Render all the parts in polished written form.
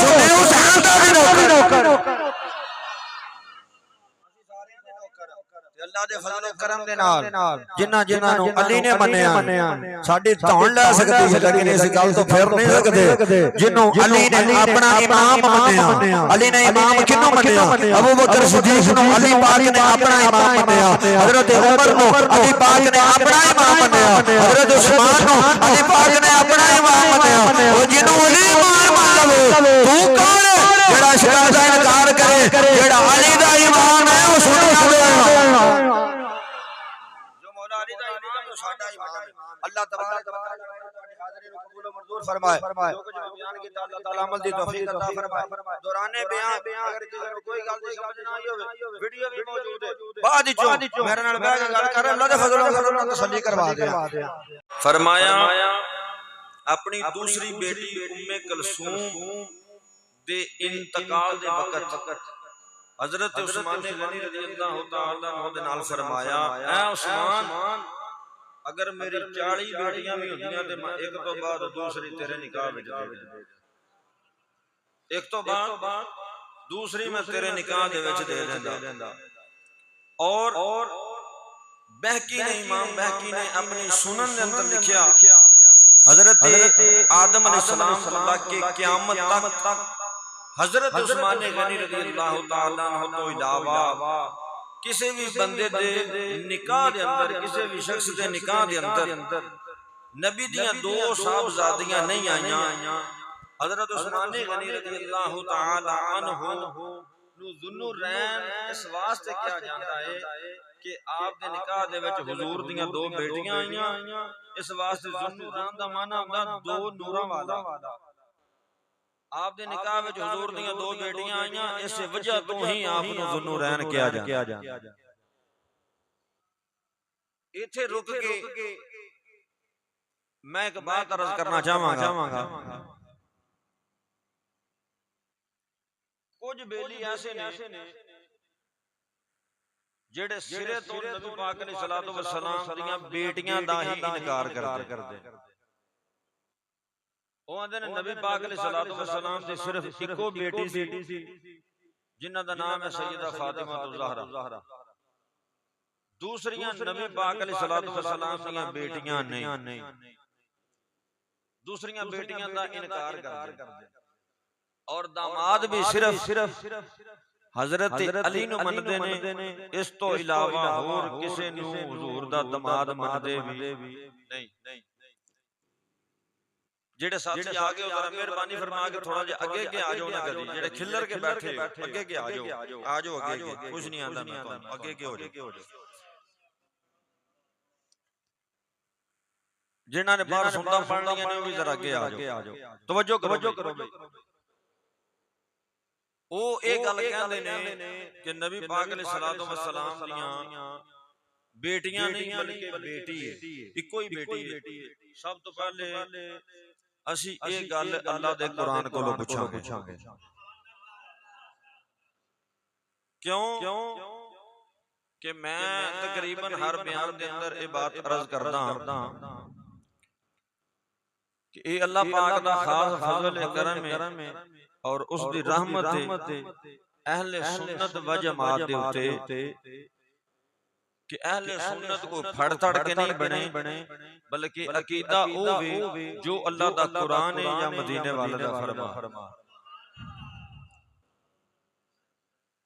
सुन्नी हुसैन दा भी नौकर अल्लाह दे फजल करम दे नाल जिन्ना जिन्ना नु अली ने मन्निया साडी धौन लै सकदी है लेकिन इस गल तो फिर नहीं सकदे जिन्नु अली ने अपना इमाम मन्निया अली ने इमाम किन्नु मन्निया अबू बकर सिद्दीक नु अली पाक ने अपना इमाम मन्निया हजरत उमर नु अली पाक ने अपना इमाम मन्निया हजरत उस्मान नु अली पाक ने अपना इमाम मन्निया ओ जिन्नु अली इमाम मान लवे तू कौन है जेड़ा शरीयत दा इनकार करे जेड़ा अली दा इमाम है ओ सुनिया दे साडा इमाम है अल्लाह तबारक व तआला तुम्हारी हाजिरी को कबूल और मंजूर फरमाए जो कुछ मैं बयान कीता अल्लाह ताला अमल दी तौफीक अता फरमाए दौराने बयान अगर किसी को कोई गल दी समझ ना आई होवे वीडियो भी मौजूद है बाद विचों मेरे नाल बैठ के गल कर अल्लाह दे फजल और करम नाल तसल्ली करवा दे फरमाया अपनी दूसरी बेटी उम्मे कुलसूम दे इंतकाल दे वक्त हजरत उस्मान गनी रज़ी अल्लाह तआला अन्हु दे नाल फरमाया ऐ उस्मान अगर मेरी 40 बेटियां भी होंदियां ते मैं एक तो बाद दूसरी तेरे निकाह विच दे देंदा एक तो बाद दूसरी मैं तेरे निकाह दे विच दे देंदा और बहकी ने इमाम बहकी ने अपनी सुनन दे अंदर लिखिया हजरत आदम अलैहिस्सलाम से लेके क़यामत तक हजरत उस्मान गनी रज़ी अल्लाह तआला अन्हु तो इलावा किसी भी बंदे दे निकाह दे अंदर किसी भी शख्स दे निकाह दे अंदर नबी दियां दो साहबजादियां नहीं आईयां हजरत उस्मान गनी रज़ी अल्लाह तआला अन्हु नु ज़ुन्नुरैन इस वास्ते किया जाता है कि आप दे निकाह दे विच हुजूर दियां दो बेटियां आईयां इस वास्ते ज़ुन्नुरैन दा माना हुंदा दो नूरां वाला आप दे निकाह विच हुजूर दियां दो बेटियां आईयां इस वजह तो ही आप नु ज़ुन्नुरैन किया जांदा इथे रुक के मैं एक बात अर्ज करना चाहांगा कुछ बेली ऐसे ने जेड़े सिरे तो नबी पाक अलैहिस्सलातु वस्सलाम दियां बेटियां दा ही इनकार करदे ਉਹ ਆਂਦੇ ਨੇ ਨਬੀ ਪਾਕ अलैहिस्सलातु वस्सलाम ਦੀ ਸਿਰਫ ਇੱਕੋ ਬੇਟੀ ਸੀ ਜਿਨ੍ਹਾਂ ਦਾ ਨਾਮ ਹੈ ਸੈਯਦਾ ਫਾਤਿਮਾ ज़हरा दूसरियां नबी पाक अलैहिस्सलातु वस्सलाम ਦੀਆਂ बेटियां नहीं दूसरियां बेटियां ਦਾ इनकार करदे और दामाद भी सिर्फ हजरत अली ਨੂੰ ਮੰਨਦੇ ਨੇ ਇਸ ਤੋਂ ਇਲਾਵਾ ਹੋਰ ਕਿਸੇ ਨੂੰ हुजूर ਦਾ दामाद ਮੰਨਦੇ ਵੀ नहीं जेड़े साथी आ गए जरा मेहरबानी फरमा के थोड़ा जे आगे के आ जाओ ना कभी जेड़े खिल्लर के बैठे आगे के आ जाओ आगे के कुछ नहीं आंदा मैं तो आगे के हो जाओ जिन्हां ने बाहर सुनदा पढ़ लिया ने वो भी जरा आगे आ जाओ तवज्जो करो भाई ओ एक गल कहंदे ने कि नबी पाक अलैहिस्सलातु वस्सलाम दियां बेटियां नहीं बल्कि बेटी है इको ही बेटी है सब तो पहले असी ये गल अल्लाह दे कुरान कोलों पुछांगे क्यों कि मैं तकरीबन हर बयान दे अंदर ये बात अर्ज करदा कि ये अल्लाह पाक दा खास फजल करम है और उस दी रहमत है अहले सुन्नत व जमात दे उते कि अहले सुन्नत को फड़ तड़ के नहीं बने बल्कि अकीदा वो भी जो अल्लाह दा कुरान है या मदीने वाले दा फरमा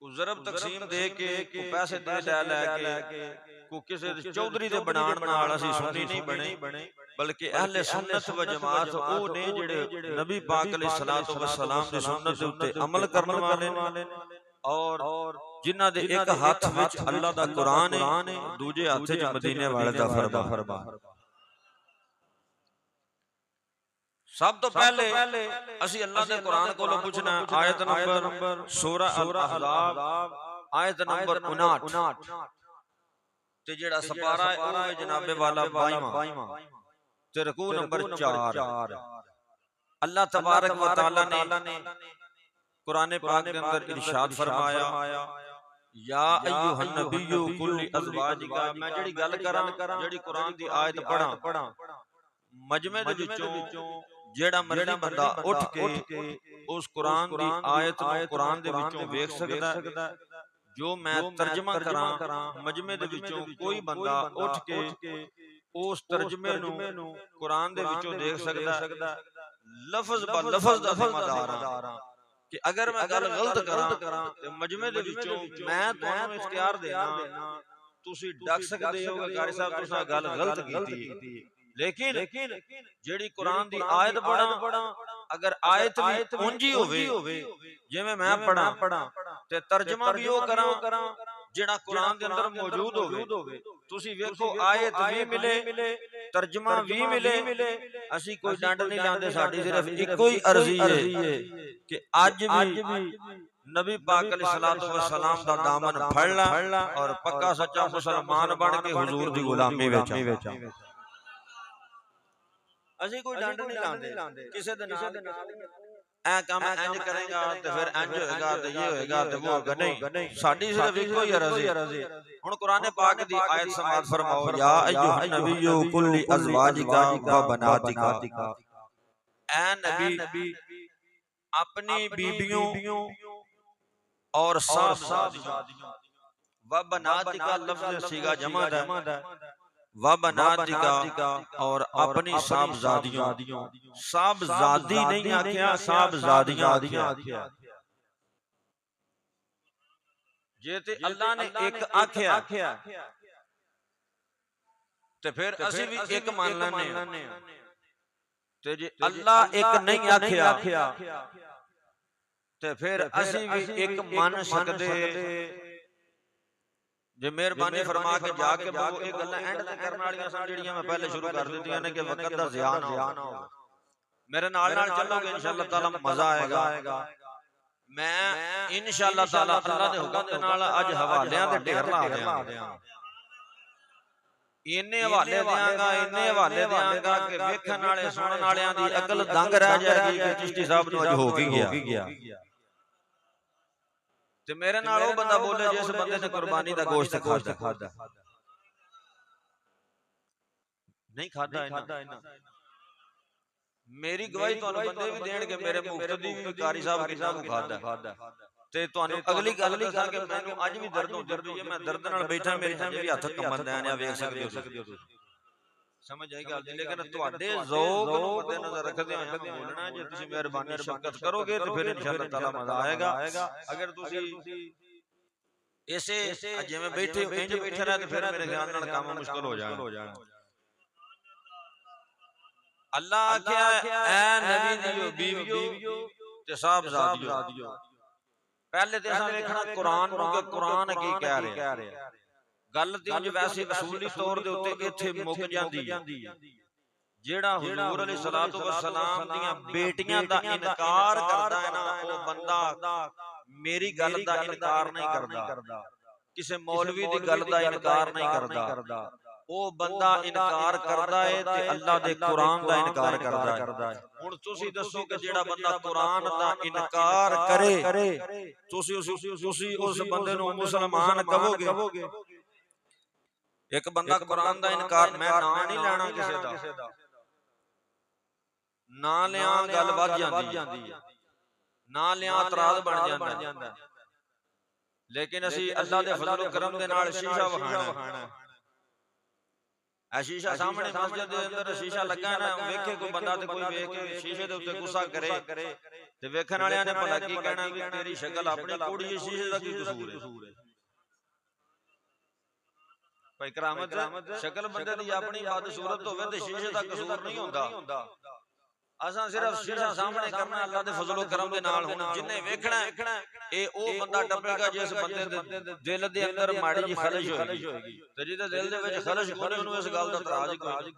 को ज़रब तकसीम दे के को पैसे दे लै के को किसी चौधरी दे बनाण नाल असी सुन्नी नहीं बने बल्कि अहले सुन्नत व जमात वो ने जेड़े नबी पाक अलैहिस्सलातु वस्सलाम दी सुन्नत दे उते अमल करने वाले ने और जिन्हां दे एक हाथ विच अल्लाह दा कुरान है दूजे हाथ विच मदीने वाले दा फरमा सब तो पहले असी अल्लाह दे कुरान कोलों पूछना आयत नंबर सूरह अल-अहज़ाब आयत नंबर 59 ते जेड़ा सपारा है ओ है जनाबे वाला 22वां ते रुकू नंबर 4 अल्लाह तबारक व तआला ने कुरान पाक के अंदर इरशाद फरमाया या अय्युहन नबिय्यु कुल अज़वाजिका मैं जेड़ी गल करां जेड़ी कुरान दी आयत पढ़ां मजमे दे विचों ਜਿਹੜਾ ਮਰਜ਼ੀ ਬੰਦਾ ਉੱਠ ਕੇ ਉਸ ਕੁਰਾਨ ਦੀ ਆਇਤ ਨੂੰ ਕੁਰਾਨ ਦੇ ਵਿੱਚੋਂ ਵੇਖ ਸਕਦਾ। ਜੋ ਮੈਂ ਤਰਜਮਾ ਕਰਾਂ ਮਜਮੇ ਦੇ ਵਿੱਚੋਂ ਕੋਈ ਬੰਦਾ ਉੱਠ ਕੇ ਉਸ ਤਰਜਮੇ ਨੂੰ ਕੁਰਾਨ ਦੇ ਵਿੱਚੋਂ ਦੇਖ ਸਕਦਾ। ਲਫ਼ਜ਼ ਬ ਲਫ਼ਜ਼ ਦਾ ਜ਼ਿੰਮੇਦਾਰ ਹਾਂ ਕਿ ਅਗਰ ਮੈਂ ਗੱਲ ਗਲਤ ਕਰਾਂ ਤੇ ਮਜਮੇ ਦੇ ਵਿੱਚੋਂ ਮੈਂ ਤੁਹਾਨੂੰ ਇਖਤਿਆਰ ਦੇਣਾ, ਤੁਸੀਂ ਡੱਕ ਸਕਦੇ ਹੋ ਕਿ ਕਾਰੀ ਸਾਹਿਬ ਤੁਸੀਂ ਗੱਲ ਗਲਤ ਕੀਤੀ ਹੈ। लेकिन जेड़ी कुरान दी आयत पढ़ा अगर आयत भी उंजी होवे जिवें मैं पढ़ा ते तर्जमा भी ओ करा जेड़ा कुरान दे अंदर मौजूद होवे। तुसी वेखो आयत भी मिले तर्जमा भी मिले, असी कोई डंड नहीं लांदे, साडी सिर्फ इक्को ही अर्जी है कि अज भी नबी पाक अलैहिस्सलातु वस्सलाम दा दामन फड़ ला और पक्का सच्चा मुसलमान बन के हुजूर दी गुलामी विच ਅਸੀਂ ਕੋਈ ਡੰਡ ਨਹੀਂ ਲਾਉਂਦੇ ਕਿਸੇ ਦੇ ਨਾਲ ਐ ਕੰਮ ਇੰਜ ਕਰੇਗਾ ਤੇ ਫਿਰ ਇੰਜ ਹੋਏਗਾ ਤੇ ਇਹ ਹੋਏਗਾ ਤੇ ਉਹ ਹੋਏਗਾ, ਨਹੀਂ ਸਾਡੀ ਸਿਰਫ ਇੱਕੋ ਹੀ ਅਰਜ਼ੀ। ਹੁਣ ਕੁਰਾਨ ਪਾਕ ਦੀ ਆਇਤ ਸਮਾਤ ਫਰਮਾਓ, ਯਾ ਅਯੁਹਨ ਨਬੀਯੂ ਕੁੱਲੀ ਅਜ਼ਵਾजिका व बनातिका, ऐ नबी अपनी बीबियों और साहबजादियों, व बनातिका लफ्ज़ सीगा जमा है, व बनातिका और अपनी साहबजादियों, साहबजादी नहीं आख्या साहबजादियां आख्या। जे ते अल्लाह ने एक आख्या ते फिर असी भी एक मान लेने, ते जे अल्लाह एक नहीं आख्या ते फिर असी भी एक मान सकते। जे मेहरबानी फरमा के जाके वो एक गल्लां एंड ते करन वालियां सन जेड़ियां मैं पहले शुरू कर दित्तियां ने कि वक्त दा ज़िया ना हो। मेरे नाल चलोगे इंशाअल्लाह ताला मजा आएगा। मैं इंशाअल्लाह ताला अल्लाह दे हुक्म दे नाल अज हवालियां दे ढेर ला दियां, इन्ने हवाले देंगा कि वेखण वाले सुनन वालियां दी अकल दंग रह जाएगी कि चिश्ती साहब नूं अज हो की गया। ते मेरे नाल वो बंदा बोले जिस बंदे ने कुर्बानी दा गोश्त खादा नहीं खादा इन्हां, मेरी गवाही तुहानूं बंदे भी देणगे मेरे मुफ्ती भी कारी साहब किन्ना को खादा ते तुहानूं अगली गल दसां कि मैनूं अज भी दर्द होंदी है, मैं दर्द नाल बैठा मेरे अजे भी हत्थ कंबण दे ने, वेख सकदे हो समझ आई गल। लेकिन तुहाडे ज़ौक नूं मद्दे नज़र रखदे होए मैं बोलना जे तुसीं मेहरबानी शफकत करोगे तो फिर इंशाअल्लाह ताला मजा आएगा। अगर तुसीं ऐसे जिवें बैठे इंज बैठे रहे तो फिर मेरे ख्याल नाल काम मुश्किल हो जाना। अल्लाह आख्या ऐ नबी दियो बीवियो ते साहबजादियो, पहले ते असां वेखना कुरान नूं कि कुरान की कह रहा। गल ते उंज वैसे असूली तौर दे उत्ते इत्थे मुक जांदी है। जेड़ा हुजूर अलैहिस्सलातु वस्सलाम दियां बेटियां दा इनकार करदा है ना, वो बंदा मेरी गल दा इनकार नहीं करदा, किसी मौलवी दी गल दा इनकार नहीं करदा, वो बंदा इनकार करदा है ते अल्लाह दे कुरान दा इनकार करदा है। हुण तुसीं दसो कि जेड़ा बंदा कुरान दा इनकार करे तुसीं उस बंदे नूं मुसलमान कहोगे? एक बंदा कुरान दा इनकार, मैं ना नहीं लेना किसी दा, ना लिया गल वध जांदी है, ना लिया इतराज बन जांदा। लेकिन असी अल्लाह दे फजल करम दे नाल शीशा वखाना, शीशा सामने मस्जिद दे अंदर शीशा लगा ना, वेखे कोई बंदा ते कोई वेख के शीशे दे उत्ते गुस्सा करे ते वेखण वालियां ने भला की कहना भी तेरी शक्ल अपनी कोड़ी है, शीशे दा की कसूर है। भाई करामत शक्ल बंदे दी अपनी बदसूरत होवे ते शीशे दा कसूर नहीं होंदा। असां सिर्फ शीशा सामने करना अल्लाह दे फजल करम दे नाल। हुण जिन्ने वेखना ए ओ बंदा टपेगा जिस बंदे दे दिल दे अंदर माड़ी जी खलश होएगी, ते जिहदे दिल दे विच खलश कोई उहनूं इस गल दा इतराज कोई नहीं।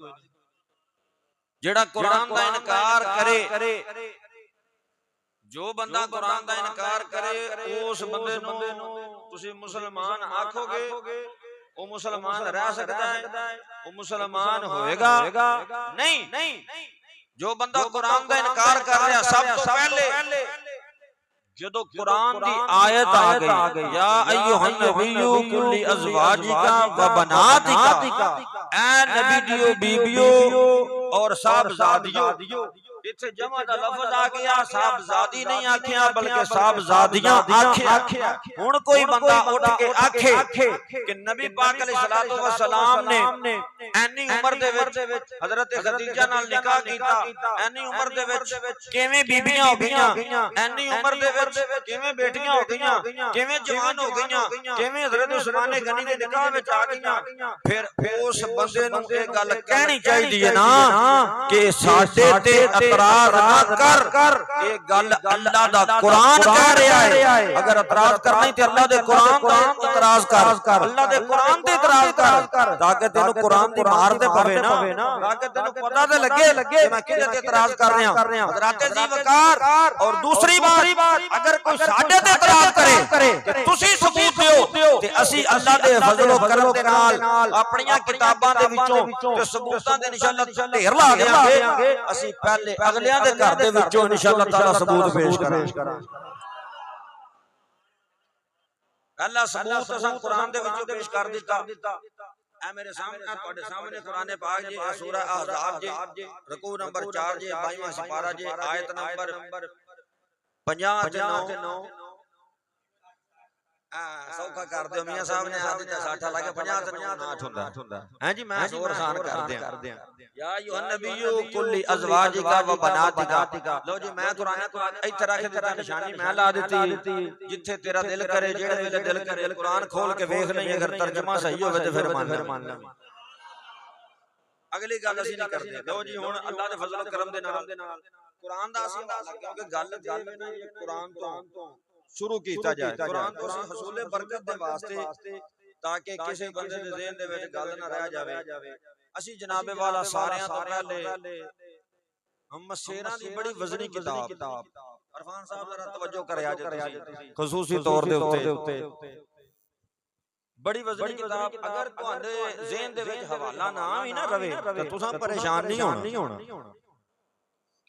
जेड़ा कुरान दा इनकार करे, जो बंदा कुरान दा इनकार करे उस बंदे नूं तुसीं मुसलमान आखोगे, वो मुसलमान रह सकता है, वो मुसलमान होएगा नहीं। जो बंदा कुरान का इनकार कर रहा सब तो पहले जदों कुरान दी आयत आ गई, या अय्युहन नबिय्यु कुल्ली अज़वाजिका व बनातिका, ऐ नबी दियो बीबियों और साहबजादियों, इत्थे जमा दा लफ्ज आ गया, साहबजादी नहीं आखिया बल्कि साहबजादियां आखिया। हुण कोई बंदा उठ के आखे कि नबी पाक अलैहिस्सलातु वस्सलाम ने एनी उम्र दे विच हजरत खदीजा नाल निकाह कीता, एनी उम्र दे विच किवें बीबियां हो गईयां, एनी उम्र दे विच किवें बेटियां हो गईयां, किवें जवान हो गईयां, किवें हजरत उस्मान गनी दे निकाह विच आ गईयां। फिर उस बंदे नूं इह गल कहनी चाहिदी है ना कि साडे ते इतराज ना कर, ये गल अल्लाह दा कुरान कह रहा है। अगर इतराज करना ही ते अल्लाह दे कुरान दा इतराज कर, अल्लाह दे कुरान ते इतराज कर, ताकि तेनू कुरान दी मार ते पवे ना, ताकि तेनू पता ते लगे कि मैं किहदे ते इतराज कर रहा। हज़रात जी वकार। और दूसरी बात, अगर कोई साडे ते इतराज करे कि तुसी सबूत दिओ ते असी अल्लाह दे फजल व करम दे नाल अपनियां किताबां दे विचों ते सबूतां दे इंशाअल्लाह ढेर ला देंगे। असी पहले अगलियां दे घर दे विचों इंशाअल्लाह ताला सबूत पेश करांगे। पहला सबूत असां कुरान दे विचों पेश कर दिता। ए मेरे सामने तुहाडे सामने कुरान पाक जी सूरह अहज़ाब जी रुकू नंबर 4 जी 22वां सिपारा जी आयत नंबर 50 ते 9 सौखा कर दियो मियां साहब ने आदि दा साठा ला के 50 ते 9 नाठ हुंदा है जी। मैं जोर आसान कर दियां या अय्युहन नबिय्यु कुल्ली अज़वाजिका व बनातिका। लो जी मैं कुरान इत्थे रख दिता निशानी मैं ला दित्ती, जिथे तेरा दिल करे जेड़े वेले दिल करे कुरान खोल के वेख नहीं, अगर तर्जुमा सही होवे ते फिर मान ले। अगली गल असीं नहीं करदे। लो जी हुण अल्लाह दे फजल करम दे नाल कुरान दा असीं हवाला क्योंकि गल ना ये कुरान तो शुरू किया जाए। कुरान तो हसूले बरकत दे वास्ते ताकि किसी बंदे दे ज़हन दे विच गल ना रह जावे। असी जनाबे वाला सारियां तो पहले हम शेरां दी बड़ी वजनी किताब अरफान साहब जरा तवज्जो करया जे खसूसी तौर दे उत्ते बड़ी वजनी किताब। अगर तुहाडे ज़हन दे विच हवाला ना भी ना रवे ते तुसां परेशान नहीं होना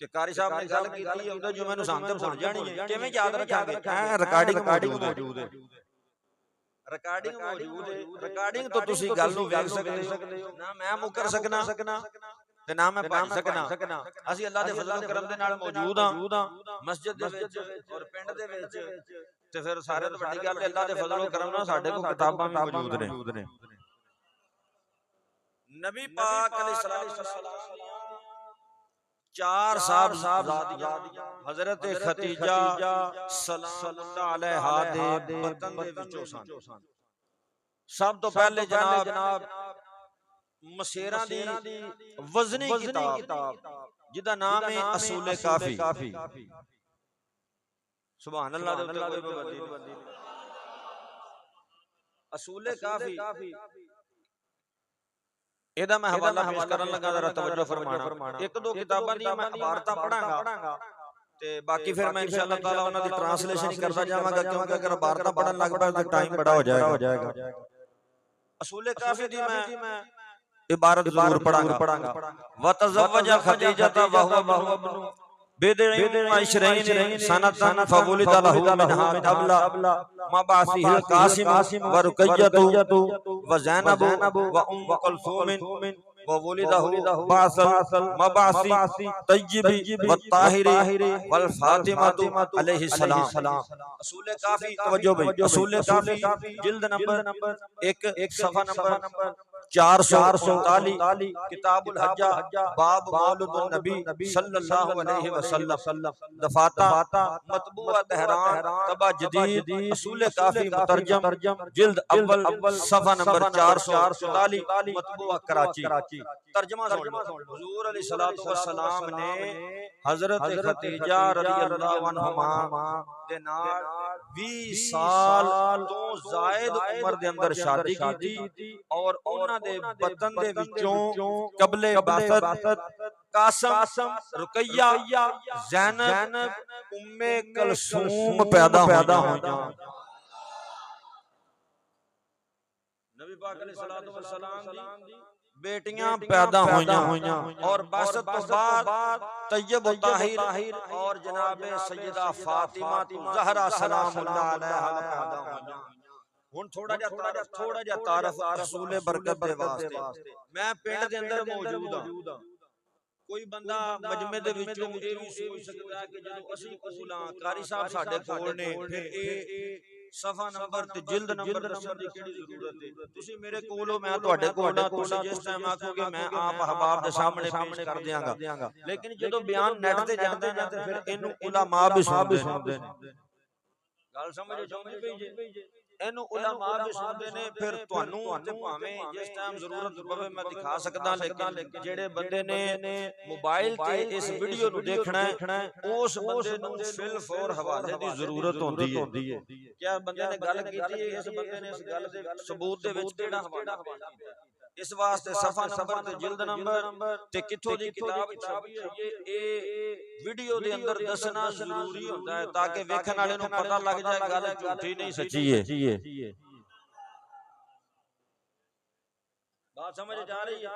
कि कारी साहब ने गल कीती उहदे जो मैनूं सांते भुल जानी है, किवें याद रखांगे। रिकॉर्डिंग मौजूद है, रिकॉर्डिंग तो तुसी गल नूं वेख सकदे हो। ना मैं मुकर सकना ते ना मैं भज सकना। असीं अल्लाह दे फजल करम दे नाल मौजूद हां मस्जिद दे विच और पिंड दे विच, ते फिर सारे तो वड्डी गल अल्लाह दे फजल करम नाल साडे कोल किताबां भी मौजूद ने। नबी पाक अलैहिस्सलातु वस्सलाम चार साहबजादियां हजरत खदीजा सलामुल्लाह अलैहा दे बतन दे विचों सन। सब तो पहले जनाब मशेरां दी वजनी किताब जिहदा नाम है असूले काफी। सुभान अल्लाह दे उत्ते कोई पाबंदी नहीं। असूले काफी एदा मैं हवाला पेश करन लगा, जरा तवज्जो फरमाना। एक दो किताबां दी मैं इबारतां पढ़ांगा ते बाकी फिर मैं इंशाअल्लाह ताला उन्हां दी ट्रांसलेशन ही करदा जावांगा, क्योंकि अगर इबारतां पढ़न लग पए तो टाइम बड़ा हो जाएगा। असूले काफी दी मैं इबारत जरूर पढ़ांगा। व तज़व्वजा खदीजता व हुवा बिदईन अशरईन सनतन फवुलिद लहू मिनहा अबला मबासिहिल कासिम व रुकय्यतु व ज़ैनबु व उम्मु कुलसूम व वुलिदहु बासल मबासी तय्यिबी व ताहिरी वल फातिमतु अलैहि सलाम। असूल काफी तवज्जो भाई, असूल काफी जिल्द नंबर 1 सफ़ा नंबर 449 किताबुल हज्जा बाब मौलुदुन नबी सल्लल्लाहु अलैहि वसल्लम दफाता मतबूआ तेहरान तबा जदीद असूल काफी मुतरजम जिल्द अव्वल सफ़ा नंबर 444 मतबूआ कराची। तर्जुमा सुन लो। हुजूर अलैहिस्सलातु वस्सलाम ने हजरत खदीजा रज़ियल्लाहु अन्हुमा दे नाल 20 साल तो जायद उम्र दे अंदर शादी की और उन्हां दे बतन दे विचों कबले बासत कासम रुकैया ज़ैनब उम्मे कुलसूम पैदा होईयां। नबी पाक अलैहिस्सलातु वस्सलाम दी बेटियां पैदा होईयां और बासत तो बाद तय्यब ताहिर और जनाबे सैयदा फातिमा ज़हरा सलामुल्लाह अलैहा पैदा होईयां। हुण थोड़ा जा तारफ असूले बरकत दे वास्ते मैं पिंड दे अंदर मौजूद हां कोई बंदा मजमे दे विचों ये भी सोच सकता है कि जदों असीं कोल हां कारी साहब साडे कोल ने फिर ये सफा नंबर ते जिल्द नंबर दस्सण दी किहड़ी जरूरत है। तुसीं मेरे कोल हो मैं तुहाडे कोल हां, तुसीं जिस टाइम आखोगे मैं आप अहबाब दे सामने पेश कर दियांगा। लेकिन जदों बयान नेट ते जांदा ना ते फिर इहनूं उलमा भी सुणदे ने। गल समझ आउंदी पई जे इहनूं उलमा भी सुणदे ने। फिर तुहानूं ते भावें जिस टाइम जरूरत पवे मैं दिखा सकदा, लेकिन जेड़े बंदे ने मोबाइल ते इस वीडियो नूं देखना है उस बंदे नूं फिल फौर हवाले दी जरूरत होंदी है। क्या बंदे ने गल कीती है, इस बंदे ने इस गल दे सबूत दे विच किहड़ा हवाला पेश कीता, इस वास्ते सफा नंबर ते जिल्द नंबर ते किथों दी किताब छपी है ये वीडियो दे अंदर दसना जरूरी होंदा है ताकि वेखण वाले नूं पता लग जाए गल झूठी नहीं सच्ची है। बात समझ जा रही है।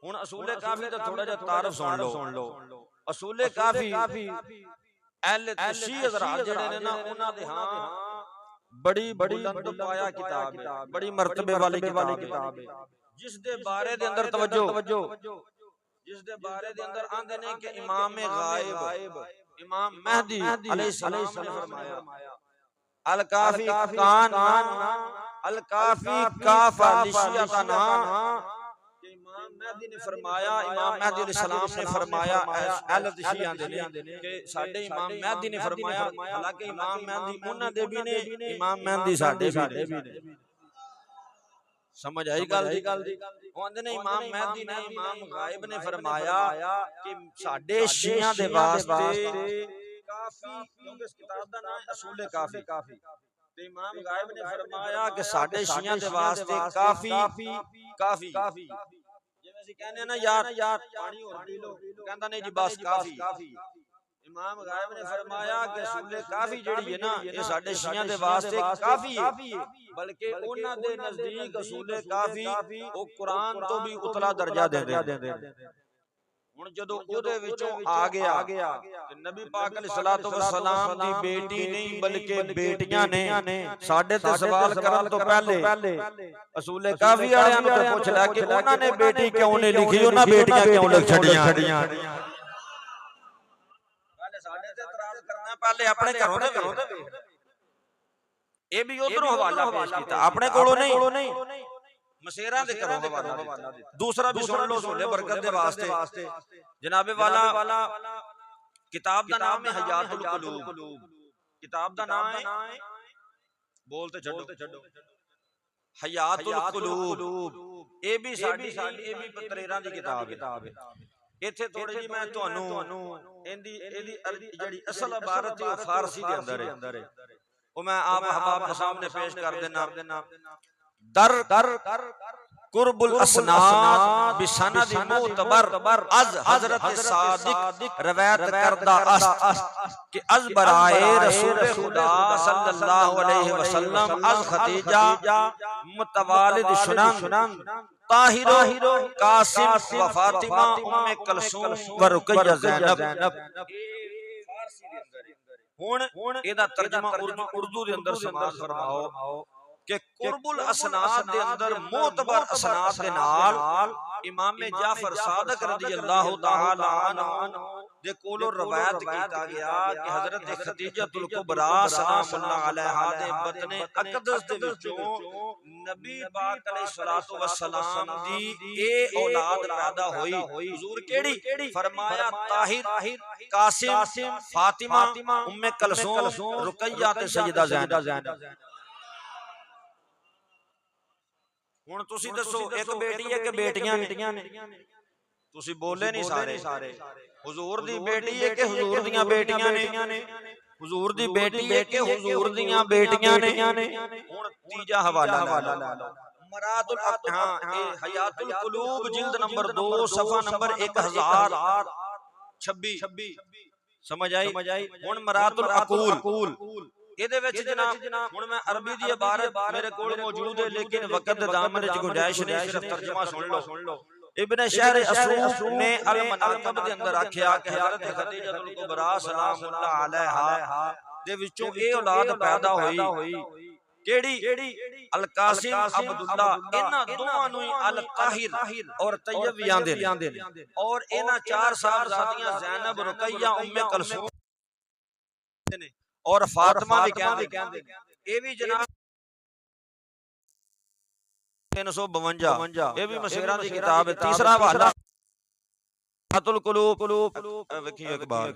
हुण असूले काफी दा थोड़ा जिहा तारफ सुन लो। असूले काफी अहले तशी हज़रात जेड़े ने ना उन्हां दे हां बड़ी बुलंद पाया किताब है, बड़ी मर्तबे वाली किताब है, जिस दे बारे दे अंदर तवज्जो जिस दे बारे दे अंदर आंदे ने कि इमाम गायब इमाम मेहदी अलैहिस्सलाम ने फरमाया अल काफी कान अल काफी काफा लिशियतना कि इमाम मेहदी ने फरमाया, इमाम मेहदी अलैहिस्सलाम ने फरमाया अहले तशी आंदे ने कि साडे इमाम मेहदी ने फरमाया, हालांकि इमाम मेहदी उन्हां दे भी ने इमाम मेहदी साडे भी ने। समझ आई गल दी। आंदे ने इमाम मेहदी ने इमाम गायब ने फरमाया कि साडे शिया दे वास्ते काफी, क्योंकि इस किताब दा नाम असूल काफी ते इमाम गायब ने फरमाया कि साडे शिया दे वास्ते काफी जिवें असीं कहने ना यार पानी होर पी लो, कहंदा नहीं जी बस काफी। इमाम गायब ने फरमाया कि असूल काफी जेड़ी है ना ये साडे शिया दे वास्ते काफी है, बल्कि उन्हां दे नजदीक असूल काफी ओ कुरान तो भी उतला दर्जा देंदे। हुण जदों ओदे विचों आ गया कि नबी पाक अलैहिस्सलातु वस्सलाम दी बेटी नहीं बल्कि बेटियां ने साडे ते सवाल करन तो पहले असूल काफी वालियां नूं ते पुछ लै कि उन्हां ने बेटी क्यों नहीं लिखी, उन्हां बेटियां क्यों लिख छड़ियां। साडे ते इतराज करना पहले अपने घरों दे वेख, ये भी उधरों हवाला पेश कीता अपने कोलों नहीं मसेरा दे घरों हवाला दिता। दूसरा भी सुन लो सोले बरकत दे वास्ते जनाबे वाला किताब दा नाम है हयातुल कुलूब, किताब दा नाम है बोलते छड्डो हयातुल कुलूब। ये भी साडी ये भी पत्रेरां दी किताब है। इत्थे थोड़ी जी मैं तुहानू इंदी जेड़ी असल इबारत है फारसी दे अंदर है वो मैं आप अहबाब के सामने पेश कर देना। दर कुर्बुल असनाद बिसनद मुतबर अज हजरत सादिक रवायत करदा अस्त कि अज बराए रसूल खुदा सल्लल्लाहु अलैहि वसल्लम अज खदीजा मुतवालिद शुनन ताहिरो कासिम व फातिमा उम्मे कलसूम व रुकैया ज़ैनब। फारसी दे अंदर हुण एदा तर्जुमा उर्दू दे अंदर समाज फरमाओ कि कुर्बुल असनाद दे अंदर मोतबर असनाद दे नाल इमाम जाफर सादिक रज़ियल्लाहु तआला अन्हु दे कोलों रवायत कीता गया कि हजरत खदीजतुल कुबरा सलामुल्लाह अलैहा दे बतने अक़दस दे विचों नबी पाक अलैहिस्सलातु वस्सलाम दी ए औलाद पैदा होई। हुजूर केड़ी फरमाया ताहिर कासिम फातिमा उम्मे कलसूम रुकैया ते सैयदा ज़ैनब। हुण तुसी दसो एक बेटी है कि बेटियां ने? तुसी बोले नहीं सारे। हुजूर दी बेटी है कि हुजूर दियां बेटियां ने? हुजूर दी बेटी है कि हुजूर दियां बेटियां ने? हुण तीजा हवाला ला लो मरादुल हां ए हयातुल कुलूब जिल्द नंबर 2 सफा नंबर 1026। समझ आई। हुण मरादुल अकूल ਇਹਦੇ ਵਿੱਚ ਜਨਾਬ ਹੁਣ ਮੈਂ ਅਰਬੀ ਦੀ ਇਬਾਰਤ ਮੇਰੇ ਕੋਲ ਮੌਜੂਦ ਹੈ ਲੇਕਿਨ ਵਕਤ ਦੇ ਦਾਮਨ ਵਿੱਚ ਗੁੰਜਾਇਸ਼ ਨਹੀਂ, ਸਿਰਫ ਤਰਜਮਾ ਸੁਣ ਲਓ। इब्न शहर असूफ ने अल मनाक़िब दे अंदर आख्या कि हज़रत खदीजतुल कुबरा सलामुल्लाह अलैहा दे विचों ए औलाद पैदा होई केड़ी अल कासिम अब्दुल्ला इन्हां दोवां नूं अल ताहिर और तैयब भी आंदे ने और इन्हां चार साहबजादियां ज़ैनब रुकैया उम्मे कुलसूम ने और फातिमा भी कहंदे ने। ये भी जनाब 352 ये भी मशहूरां दी किताब है। तीसरा हवाला अतुल कुलूब वकी इकबाल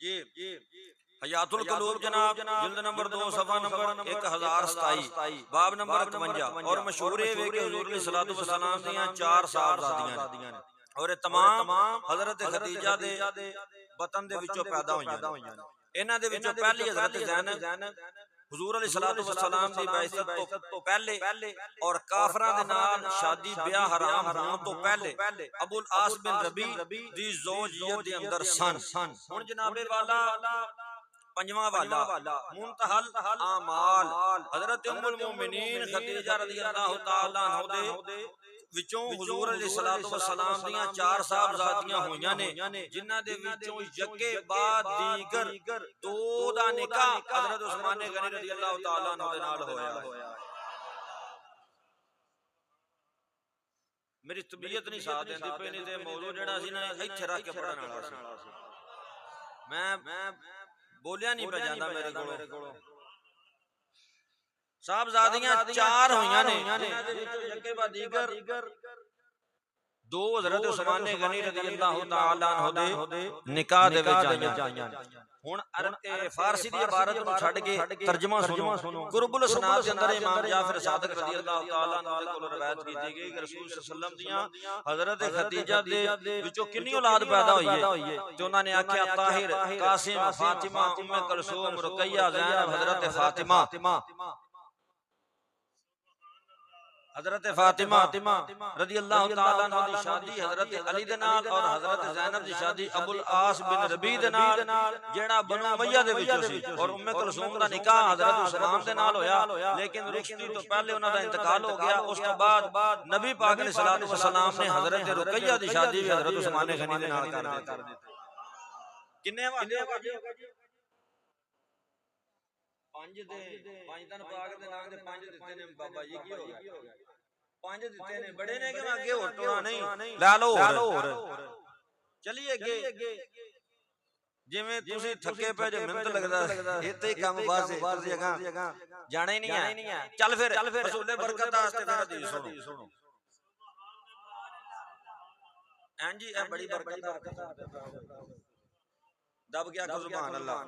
जी हयातुल कुलूब जनाब जिल्द नंबर 2 सफ़ा नंबर 1027 बाब नंबर 51 और मशहूर है कि हुजूर सल्लल्लाहु अलैहि वसल्लम दियां चार साहबजादियां ने और तमाम हजरत खदीजा दे वतन दे विचों पैदा होईयां ने। इन्हां दे विचों पहली हजरत ज़ैनब हुजूर अलैहिस्सलातु वस्सलाम दी बैअत तो पहले और काफरां दे नाल शादी ब्याह हराम होण तो पहले अबुल आस बिन रबी दी ज़ौजियत दे अंदर सन। हुण जनाबे वाला पंजवां वाला मुंतहल आमाल हजरत उम्मुल मोमिनीन खदीजा रज़ियल्लाहु तआला अन्हा दे विचों हुजूर अलैहिस्सलातु वस्सलाम दियां चार साहबजादियां होईयां ने जिन्हां दे विचों यके बाद दीगर दो दा निकाह हजरत उस्मान गनी रज़ियल्लाहु तआला अन्हु दे नाल होया। मेरी तबीयत नहीं साथ देंदी पई नहीं ते मौजू जेड़ा सी ना इत्थे रख के पढ़न वाला सी मैं बोलिया नहीं पे जांदा मेरे कोलों। साहबजादियां चार होईयां ने जिन्हां दे विचों यके बाद दीगर दो हजरत उस्मान गनी रज़ियल्लाहु तआला अन्हु दे निकाह दे विच आईयां। हुण फारसी दी इबारत नूं छड्ड के तर्जुमा सुनो। कुर्बुल सनाद दे अंदर इमाम जाफर सादिक रज़ियल्लाहु तआला अन्हु दे कोलों रिवायत कीती गई कि रसूल सल्लल्लाहु अलैहि वसल्लम दियां हजरत खदीजा दे विचों कितनी औलाद पैदा होई है ते उन्हां ने आख्या ताहिर कासिम फातिमा उम्मे कुलसूम रुकैया ज़ैनब हजरत फातिमा रज़ियल्लाहु तआला अन्हा दी शादी हजरत अली दे नाल और हजरत ज़ैनब दी शादी अबुल आस बिन रबी दे नाल जेड़ा बनु उमैया दे विचों सी और उम्मे कुलसूम दा निकाह हजरत उस्मान दे नाल होया लेकिन रुश्ती तो पहले उन्हां दा इंतकाल हो गया। उस तो बाद नबी पाक अलैहिस्सलातु वस्सलाम ने हजरत रुकैया दी शादी भी हजरत उस्मान गनी दे नाल कर दी। किन्ने हवाले हो गए पांच दिन पाक दे नाम दे पांच दित्ते ने बाबा जी की हो गया पांच दित्ते ने बड़े ने कि आगे होर टोना नहीं ला लो होर चलिए अगे जिवें तुसी थके पे जो मिहनत लगदा इत्ते ही काम बस तुसी अगा जाना ही नहीं है। चल फिर रसूले बरकत वास्ते फिर हदीस सुनो। हां जी ए बड़ी बरकत दब गया सुभान अल्लाह।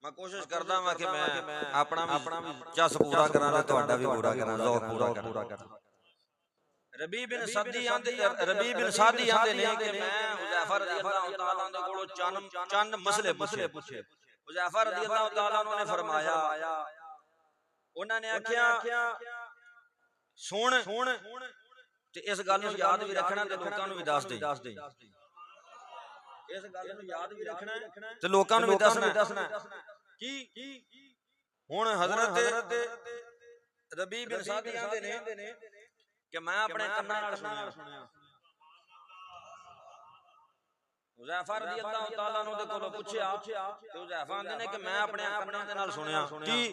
मैं कोशिश करदा हां कि मैं अपना भी जस पूरा करा ते तुहाडा भी पूरा करा ज़ौक पूरा करा। रबी बिन सादी आंदे ने कि मैं हुज़ैफा रज़ियल्लाहु तआला दे कोलों चंद मसले पूछे। हुज़ैफा रज़ियल्लाहु तआला ने फरमाया उन्हां ने आख्या सुन ते इस गल नूं याद भी रखना ते लोकां नूं भी दस दे। इस गल नूं याद भी रखना ते लोकां नूं भी दसना कि हुण हजरत रबी बिन सादी आंदे ने कि मैं अपने कन्नां नाल सुनिया। हुज़ैफा रज़ियल्लाहु तआला अन्हु दे कोलों पुछया ते हुज़ैफा आंदे ने कि मैं अपने कन्नां दे नाल सुनिया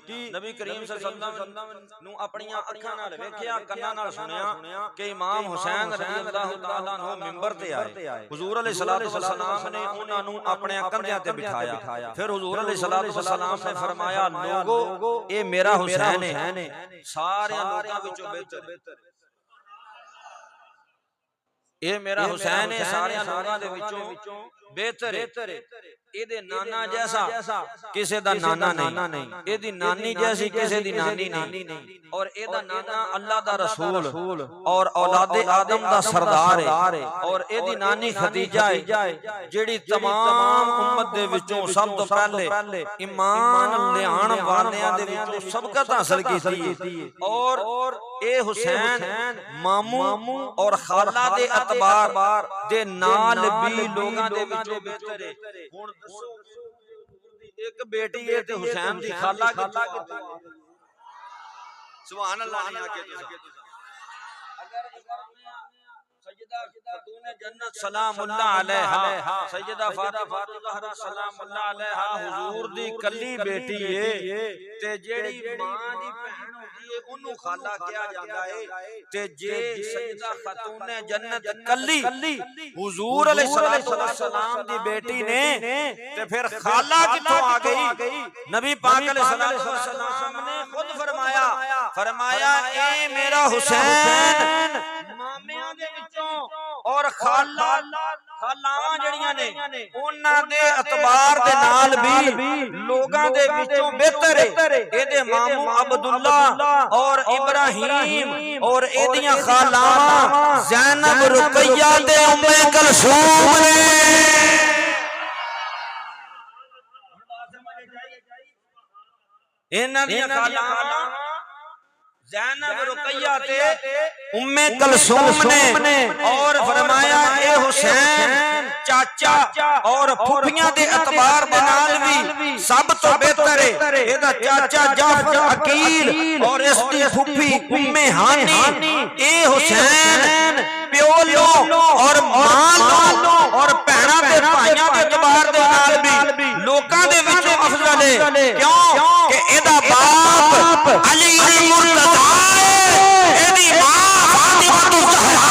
कि नबी करीम सल्लल्लाहु अलैहि वसल्लम नु अपनियां अखां नाल वेखिया कन्नां नाल सुनिया कि इमाम हुसैन रज़ियल्लाहु तआला अन्हु मिंबर ते आए। हुजूर अलैहिस्सलातु वस्सलाम ने उन्हां नु अपने कंधे ते बिठाया। फिर हुजूर अलैहिस्सलातु वस्सलाम ने फरमाया लोगो ये मेरा हुसैन है सारे लोकां विचों बेहतर ये मेरा हुसैन है सारे लोकां दे विचों बेहतर है। ਇਹਦੇ ਨਾਨਾ ਜੈਸਾ ਕਿਸੇ ਦਾ ਨਾਨਾ ਨਹੀਂ, ਇਹਦੀ ਨਾਨੀ ਜੈਸੀ ਕਿਸੇ ਦੀ ਨਾਨੀ ਨਹੀਂ, ਔਰ ਇਹਦਾ ਨਾਨਾ ਅੱਲਾਹ ਦਾ ਰਸੂਲ ਔਰ ਔਲਾਦੇ ਆਦਮ ਦਾ ਸਰਦਾਰ ਹੈ, ਔਰ ਇਹਦੀ ਨਾਨੀ ਖਦੀਜਾ ਹੈ ਜਿਹੜੀ तमाम उम्मत दे विचों सब तो पहले ईमान लियाण वालियां दे विचों सबकत हासिल कीती है, और ए हुसैन मामू और खाला दे अतबार दे नाल भी लोगां दे विचों बेहतर है। हुण दसो एक बेटी है ते हुसैन दी खाला कित्थे? सुभान अल्लाह नहीं आके अगर सैयदा खातून जन्नत सलामुल्लाह अलैहा सैयदा फातिमा ज़हरा सलामुल्लाह अलैहा हुजूर दी कल्ली बेटी है ते जेड़ी मां दी भैन होंदी है ओनू खाला कहा जांदा है, ते जे सैयदा खातून जन्नत कल्ली हुजूर अलैहिस्सलातु वस्सलाम दी बेटी ने ते फिर खाला कित्थों आ गई? नबी पाक अलैहिस्सलातु वस्सलाम ने खुद फरमाया ए मेरा हुसैन मामियां दे विचों और खालावां जड़ियां ने उन्हां दे अतबार दे नाल भी लोगां दे विचों बेहतर है। एदे मामू अब्दुल्ला और इब्राहिम और एदियां खालावां ज़ैनब रुकैया ते उम्मे कुलसूम ने। इन्हां दियां खालावां ज़ैनब रुकैया ते उम्मे कुलसूम ने, और फरमाया ए हुसैन चाचा और फुफियां दे अतबार दे नाल भी सब तो बेहतर है। एदा चाचा जाफर अकील और इसदी फुफी उम्मे हानी। ए हुसैन प्यो लो और मां लो और भैणां ते भाइयां दे अतबार दे नाल भी लोकां दे विचों अफजल है। क्यों कि एदा बाप अली मुर्तज़ा है, एदी मां फातिमा ज़हरा।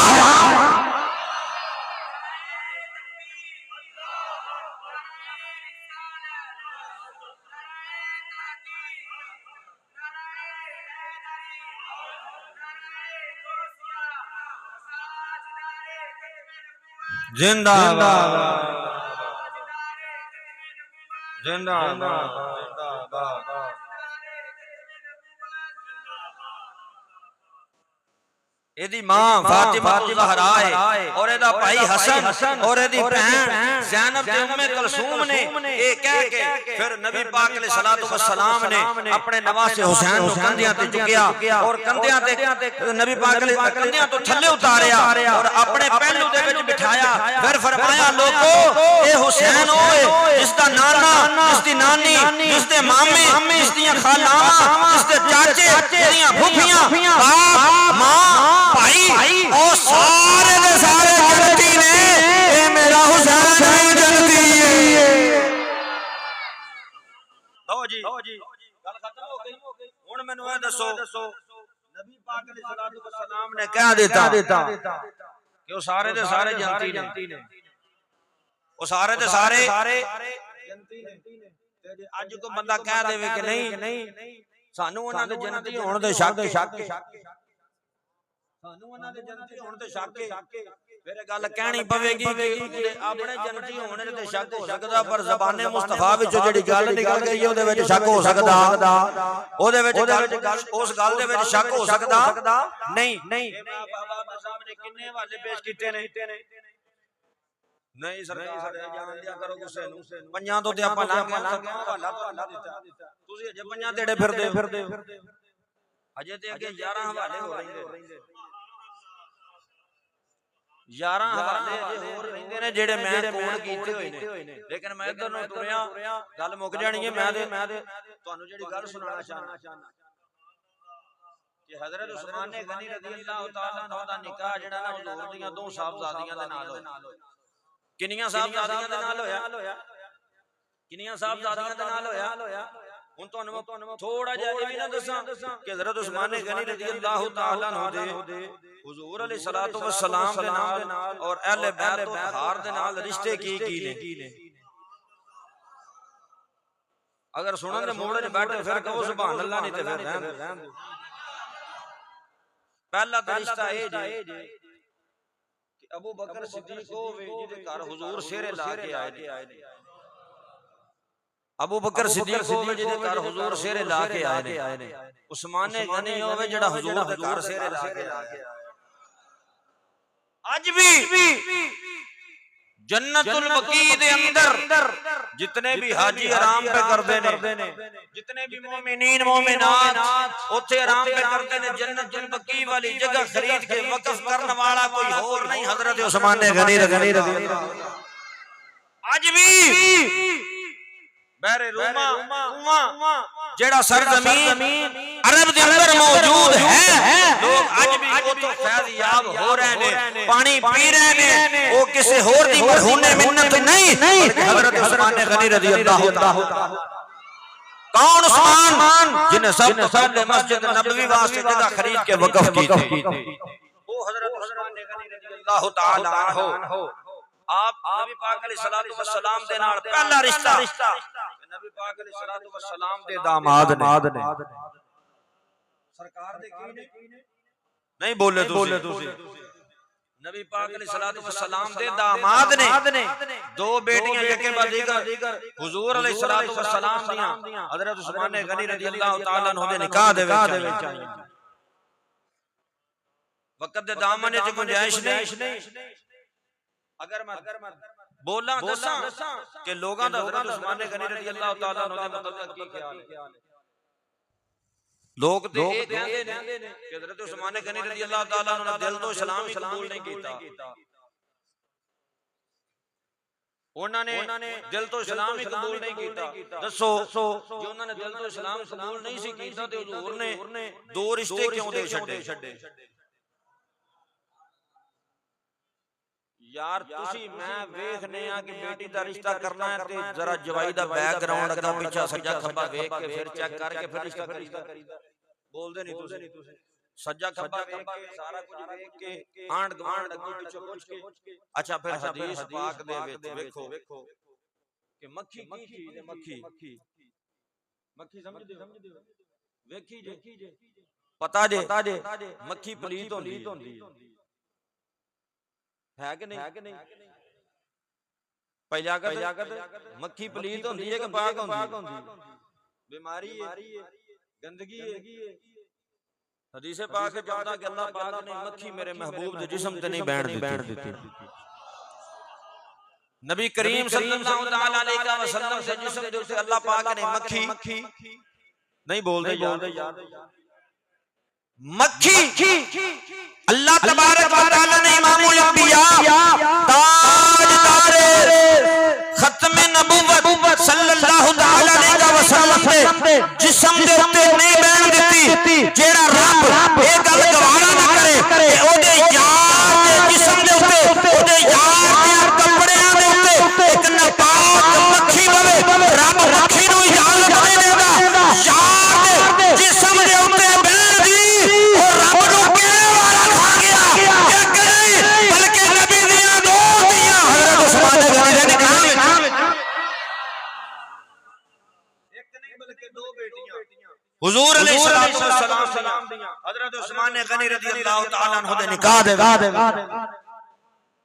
जिंदाबाद जिंदाबाद जिंदाबाद। एदी मां फातिमा ज़हरा है और एदा भाई हसन और एदी बहन ज़ैनब ते उम्मे कुलसूम ने ए कह के फिर नबी पाक अलैहिस्सलातु वस्सलाम ने अपने नवासे हुसैन नु कंधियां ते चुकिया और कंधियां ते नबी पाक ने कंधियां तो थल्ले उतारिया और अपने पहलू दे विच बिठाया। फिर फरमाया लोगो ए हुसैन ओए जिसदा नाना जिसदी नानी जिसदे मामे जिसदियां खालावां जिसदे चाचे जिसदियां फूफियां बाप मां भाई और सारे दे सारे जन्नती ने, ए मेरा हुसैन भी जन्नती है। लो जी गल खत्म हो गई। हुन मैनू ए दसो नबी पाक अलैहिस्सलातु वस्सलाम ने कह देता कि वो सारे दे सारे जन्नती ने, वो सारे दे सारे जन्नती ने। ते जे अज कोई बंदा कह देवे कि नहीं सानू उन्हां दे जन्नती होण दे शक सानू उन्हां दे जन्नती होण ते शक है, फिर गल कहनी पवेगी कि अपने जन्नती होने ते शक हो सकदा, पर ज़बाने मुस्तफा विचों जेड़ी गल निकल गई ओदे विच शक हो सकदा, ओदे विच उस गल दे विच शक हो सकदा नहीं। बाबा साहब ने किन्ने हवाले पेश कीते ने? नहीं सरकार जान दिया करो गुस्से नूं, पंजां तो ते आपां लंघ गए, हवाला तुहाडा दित्ता, तुसीं अजे पंजां तेड़े फिरदे अजे ते अगे 11 हवाले हो रहिंदे 11 हवाले अजे होर रहिंदे ने जेड़े मैं कोण कीते होए ने, लेकिन मैं इधर नूं तुरिया गल मुक जानी है। मैं ते तुहानू जेड़ी गल सुनाना चाहना कि हज़रत उस्मान ने गनी रज़ियल्लाहु तआला अन्हु दा निकाह जेड़ा ना हुजूर दीयां दो साहबजादियां दे नाल होया। किन्नियां साहबजादियां दे नाल होया? किन्नियां साहबजादियां दे नाल होया? हुण तुहानू थोड़ा जिहा इह वी ना दसां कि हज़रत उस्मान गनी रज़ियल्लाहु तआला अन्हु दे हुजूर अलैहिस्सलातु वस्सलाम दे नाल और अहले बैत तोहार दे नाल रिश्ते की ने। अगर सुनन दे मोड़ च बैठे फिर कहो सुभान अल्लाह, नहीं ते फिर रहन दो। पहला तो रिश्ता ए जे कि अबू बकर सिद्दीक होवे जिहदे घर हुजूर शेरे ला के आए ने, अबू बकर सिद्दीक होवे जिहदे घर हुजूर शेरे ला के आए ने, उस्मान गनी होवे जिहड़ा हुजूर दे घर शेरे ला के आए। आज भी जन्नतुल बकी दे अंदर जितने भी हाजी आराम पे करते ने, जितने भी मोमिनीन मोमिनात उथे आराम पे करते ने, जन्नतुल बकी वाली जगह खरीद के वक्फ करने वाला कोई और नहीं, हजरत उस्मान गनी रजी अल्लाह। आज भी बहरे रूमा कुआं जेड़ा सरजमीन अरब दे अंदर मौजूद है, लोग आज भी वो तो फैज़याब हो रहे ने, पानी पी रहे ने, वो किसी और दी मरहूने मिन्नत नहीं, हजरत उस्मान गनी रजी अल्लाह ताला। कौन उस्मान जिन्हें सब पहले मस्जिद नबवी वास्ते जगह खरीद के वक्फ की थी, वो हजरत उस्मान गनी रजी अल्लाह ताला अन्हु। आप नबी पाक अलैहि सलाम दे नाल पहला रिश्ता नबी पाक अलैहि सलाम दे दामाद ने, सरकार दे की ने नहीं बोले तुसी, नबी पाक अलैहि सलाम दे दामाद ने, दो बेटियां यके बाद दीगर हुजूर अलैहि सलाम दियां हजरत उस्मान गनी रजी अल्लाह ताला अन्हु दे निकाह दे विच आई। वक्त दे दामन च गुंजाइश नहीं। अगर मैं बोला दसा कि लोगों का हजरत उस्मान गनी रजी अल्लाह ताला अन्हु दे मतलब की ख्याल है, लोग ते ये कहंदे ने कि हजरत उस्मान गनी रजी अल्लाह ताला अन्हु ने दिल तो इस्लाम कबूल नहीं कीता, उन्होंने दिल तो इस्लाम ही कबूल नहीं कीता। दसो जो उन्होंने दिल तो इस्लाम कबूल नहीं सी कीता ते हुजूर ने दो रिश्ते क्यों दे छड्डे? यार तुसी मैं वेखने आ कि बेटी दा रिश्ता करना है ते जरा जवाई दा बैकग्राउंड अगा पीछा सज्जा खब्बा वेख के फिर चेक करके फिर रिश्ता करीदा। बोलदे नहीं तुसी, सज्जा खब्बा वेख के सारा कुछ वेख के आंड गवांड अगे पीछे पूछ के, अच्छा फिर हदीस पाक दे विच वेखो कि मक्खी की चीज है, मक्खी समझदे हो? वेखी जे पता जे मक्खी पलीत होंदी है कि नहीं? पहले मक्खी पलीत होंदी है कि पाक होंदी? बीमारी है, गंदगी है। हदीस पाक में आता कि अल्लाह पाक ने मक्खी मेरे महबूब दे जिस्म ते नहीं बैठ दी। नबी करीम सल्लल्लाहु तआला अलैहि वसल्लम से जिस्म दे उते अल्लाह पाक ने मक्खी नहीं बोलदे यार, मक्खी अल्लाह तबारक व तआला ने इमामुल अंबिया ताजदार खत्म नबुव्वत सल्लल्लाहु तआला अलैहि वसल्लम दे जिस्म दे उत्ते नहीं बैठ दित्ती, जेड़ा रब ए गल गवारा ना करे कि ओदे यार दे जिस्म दे उत्ते ओदे यार दे कपड़ियां दे उत्ते एक नापाक मक्खी बवे, रब मक्खी नूं इजाजत नहीं देंदा यार दे जिस्म दे उत्ते बैठ दी और रब नूं कहने वाला खा गया एक नहीं बल्कि नबी दियां दो दियां हजरत उस्मान गनी दे निकाह विच एक नहीं बल्कि दो बेटियां हुजूर अलैहिस्सलाम दियां हजरत उस्मान गनी रजी अल्लाह ताला अन्हु दे निकाह दे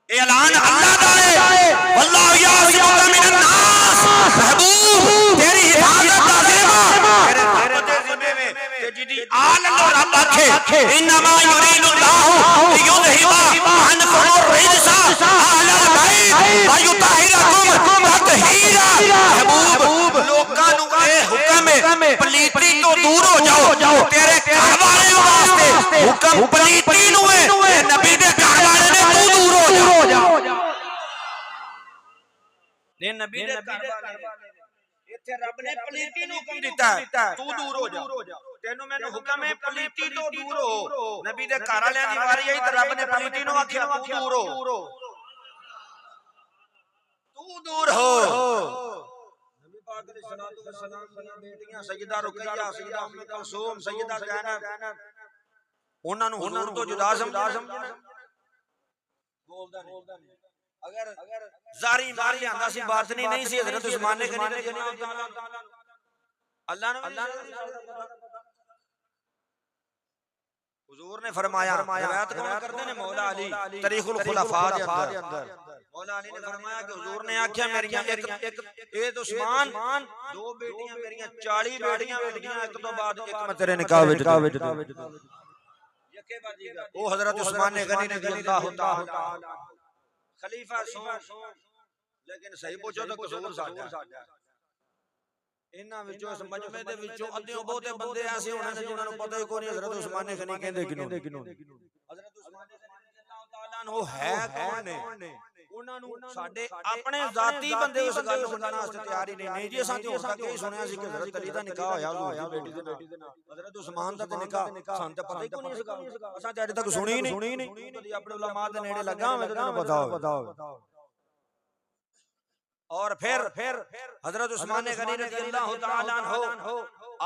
ए ऐलान अल्लाह दा है, वल्लाहु यासिमुका मिनन नास, महबूब तेरी हिफाजत लाज़िम तेरे दे ज़िम्मे में कि जिदी आल अल्लाह रब आखे इन्नमा युरीदुल्लाहु लियुज़हिबा अन्कुम रिजसा अहलल बैत व युतहिरकुम तत्हीरा। महबूब लोकां नूं ए हुक्म है पलीती तो दूर हो जाओ, तेरे घर वाले वास्ते हुक्म पलीती नूं है, नबी दे घर वाले ने तू दूर हो जाओ। ने नबी दे घर वाले इत्थे रब ने पलीती नूं हुक्म दिता है तू दूर हो जा, तेनू मैनू हुक्म है पलीती तो दूर हो। नबी दे घर वालियां दी वारी आई ते रब ने पलीती नूं आखिया तू दूर हो। नबी पाक अलैहि सलाम दी बेटियां सैयदा रुकैया, सैयदा उम्मे कुलसूम, सैयदा ज़ैनब उन्हां नूं हुजूर तो जुदा समझना बोलदा नहीं। अगर जारी मार लियांदा सी बातनी नहीं सी हजरत उस्मान गनी अल्लाह ने हुजूर ने फरमाया, रिवायत कौन करदे ने? मौला अली तारीखुल खुलफा दे अंदर मौला अली ने फरमाया कि हुजूर ने आख्या मेरियां एक उस्मान दो बेटियां मेरियां 40 बेटियां होंदियां एक तो बाद एक मैं तेरे निकाह विच यकेबाजी का ओ हजरत उस्मान गनी रज़ियल्लाहु ताला खलीफा लेकिन सही पूछो तो कसूर साडा इन्हां विचों इस मजमे दे विचों अद्धियों बहुते बंदे ऐसे होने ने जिन्हां नूं पता ही कोई नहीं हजरत उस्मान गनी कहंदे किनूं हजरत उस्मान गनी रज़ियल्लाहु ताला अन्हु है कौन ने उन्हां नूं साडे अपने जाती बंदे उस गल नूं सुनण वास्ते तैयार ही नहीं जी असां ते हुण तक यही सुनिया सी कि हजरत अली दा निकाह होया हुजूर दी बेटी दे नाल हजरत उस्मान दा ते निकाह सानूं ते पता ही कोई नहीं इस गल असां ते अजे तक सुनी नहीं कदी अपने उलमा दे नेड़े लगा मैं ते तैनूं पता होवे और फिर हजरत उस्मान गनी रज़ियल्लाहु ताला अन्हु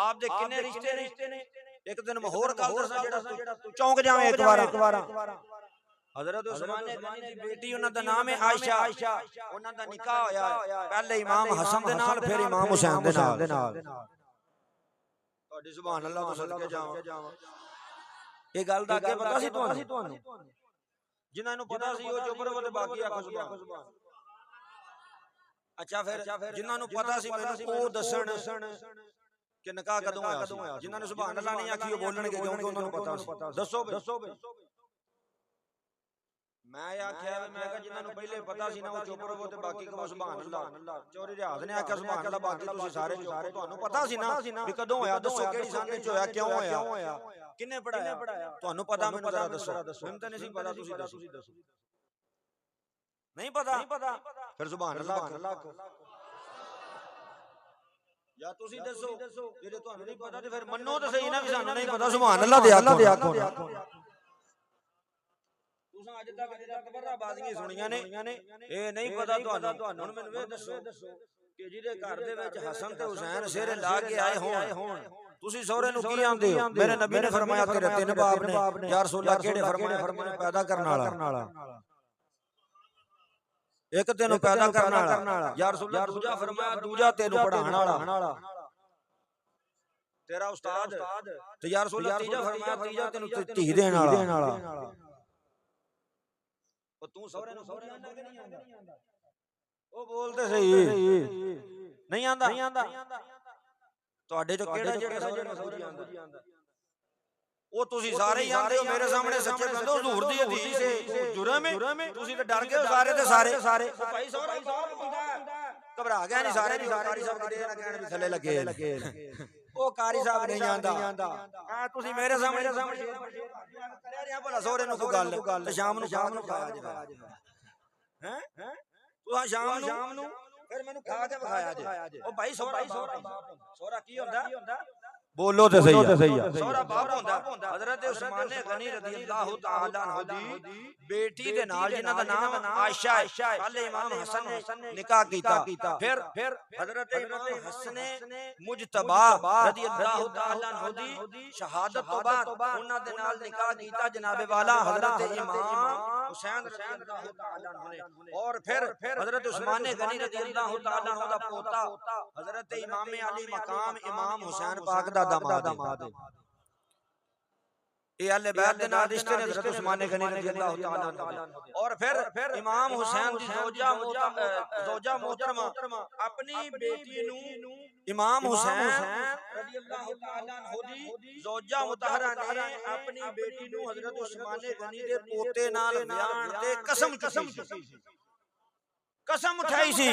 आप दे किन्ने रिश्ते ने एक दिन मैं होर गल दसां जेड़ा तू चौंक जावे एक बार हजरत उस्मान गनी दी बेटी उन्हां दा नाम है आयशा उन्हां दा निकाह होया पहले इमाम हसन दे नाल फिर इमाम हुसैन दे नाल तुहाडी सुभान अल्लाह तो सदके जावां ये गल दा अगे पता सी तुहानू जिन्हां नूं पता सी ओ चुप रहो ते बाकी आखो सुभान अच्छा फिर जिन्हां नूं पता सी मैनूं ओ दसण कि निकाह कदों होया जिन्हां नूं सुभान अल्लाह नहीं आखी ओ बोलणगे क्योंकि उन्हां नूं पता सी दसो बई मैं आख्या मैं कहा जिन्हां नूं पहले पता सी ना ओ चुप रहो ते बाकी कहो सुभान अल्लाह चौधरी रियाज ने आख्या सुभान अल्लाह बाकी तुसीं सारे तुहानूं पता सी ना भी कदों होया दसो केड़ी सन विच होया क्यों होया किन्ने पढ़ाया तुहानूं पता मैनूं जरा दसो मैनूं तां नहीं पता तुसीं दसो नहीं पता फिर सुभान अल्लाह या तुसीं दसो जेदे तुहानूं नहीं पता ते फिर मन्नो ते सही ना भी सानूं नहीं पता सुभान अल्लाह दे आखो तुसां अज तक बर्राबाज़ियां सुनियां ने ए नहीं पता तुहानूं हुण मैनूं इह दसो कि जिहदे घर दे विच हसन ते हुसैन सिर ला के आए होण तुसीं सोहरे नूं की आंदे हो मेरे नबी ने फरमाया तेरे तीन बाप ने या रसूल अल्लाह केड़े फरमाया पैदा करने वाला एक तेनू पैदा करने वाला या रसूल अल्लाह दूजा फरमाया दूजा तेनू पढ़ाने वाला तेरा उस्ताद ते या रसूल अल्लाह तीजा फरमाया तीजा तेनू धी देने वाला ओ तू सोहरे नूं सोहरे आंदा कि नहीं आंदा ओ बोलते सही नहीं आंदा ਤੁਹਾਡੇ ਚੋਂ ਕਿਹੜਾ ਜਿਹੜਾ ਸੋਹਰੇ ਨੂੰ ਸੋਹਰੀ ਆਂਦਾ ਉਹ ਤੁਸੀਂ ਸਾਰੇ ਹੀ ਆਂਦੇ ਹੋ ਮੇਰੇ ਸਾਹਮਣੇ ਸੱਚੇ ਬੰਦੇ ਹਜ਼ੂਰ ਦੀ ਹਦੀਸ ਹੈ ਜੁਰਮ ਹੈ ਤੁਸੀਂ ਤਾਂ ਡਰ ਗਏ ਹੋ ਸਾਰੇ ਤੇ ਸਾਰੇ ਭਾਈ ਸੋਹਰਾ ਬੰਦਾ ਘਬਰਾ ਗਿਆ ਨਹੀਂ ਸਾਰੇ ਕਾਰੀ ਸਾਹਿਬ ਕਿਤੇ ਨਾ ਕਹਿਣ ਵੀ ਥੱਲੇ ਲੱਗੇ ਉਹ ਕਾਰੀ ਸਾਹਿਬ ਨਹੀਂ ਆਂਦਾ ਆ ਤੁਸੀਂ ਮੇਰੇ ਸਾਹਮਣੇ ਕਰਿਆ ਰਿਆ ਭਲਾ ਸੋਹਰੇ ਨੂੰ ਕੋਈ ਗੱਲ ਤੇ ਸ਼ਾਮ ਨੂੰ ਖਾਇਆ ਜੇ ਹੈ ਤੂੰ ਸ਼ਾਮ ਨੂੰ फिर मैंने खा के बखाया जे ओ भाई सोहरा की होंदा बोलो ते सही है सोहरा बाप होंदा हजरत उस्मान गनी रज़ियल्लाहु ताला अन्हु दी बेटी दे नाल जिन्हां दा नाम आयशा है पहले इमाम हसन ने निकाह कीता फिर हजरत इमाम हसन मुजतबा रज़ियल्लाहु ताला अन्हु दी शहादत तो बाद उन्हां दे नाल निकाह कीता जनाब वाला हजरत इमाम हुसैन रज़ियल्लाहु ताला अन्हु ने और फिर हजरत उस्मान गनी रज़ियल्लाहु ताला अन्हु दा पोता हजरत इमाम अली मकाम इमाम हुसैन पाक दामाद ये अहले बैत दे नाल रिश्ते ने हजरत उस्मान गनी रज़ियल्लाहु ताला और फिर इमाम हुसैन दी ज़ौजा मोहतरमा अपनी बेटी नु इमाम हुसैन रज़ियल्लाहु ताला अन्हु दी ज़ौजा मुतहरा ने अपनी बेटी नु हजरत उस्मान गनी दे पोते नाल ब्यान ते कसम उठाई सी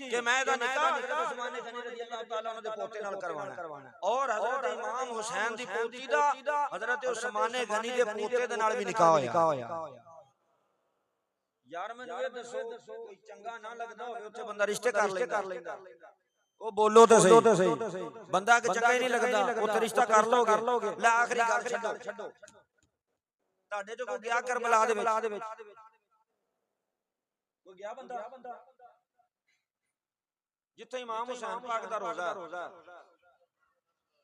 कि मैं दा निकाह हजरत उस्मान गनी रज़ियल्लाहु ताला अन्हु दे पोते नाल करवाना और हजरत इमाम हुसैन दी पोती दा हजरत उस्मान गनी दे पोते दे नाल भी निकाह होया यार मैनूं ये दसो कोई चंगा ना लगदा होवे उत्थे बंदा रिश्ते कर लैंदा ओ बोलो ते सही बंदा के चंगा ही नहीं लगदा उत्थे रिश्ता कर लोगे ले आखिरी गल छड्डो तुहाडे चों कोई गया करबला दे विच कोई गया बंदा जिथे इमाम हुसैन पाक दा रोजा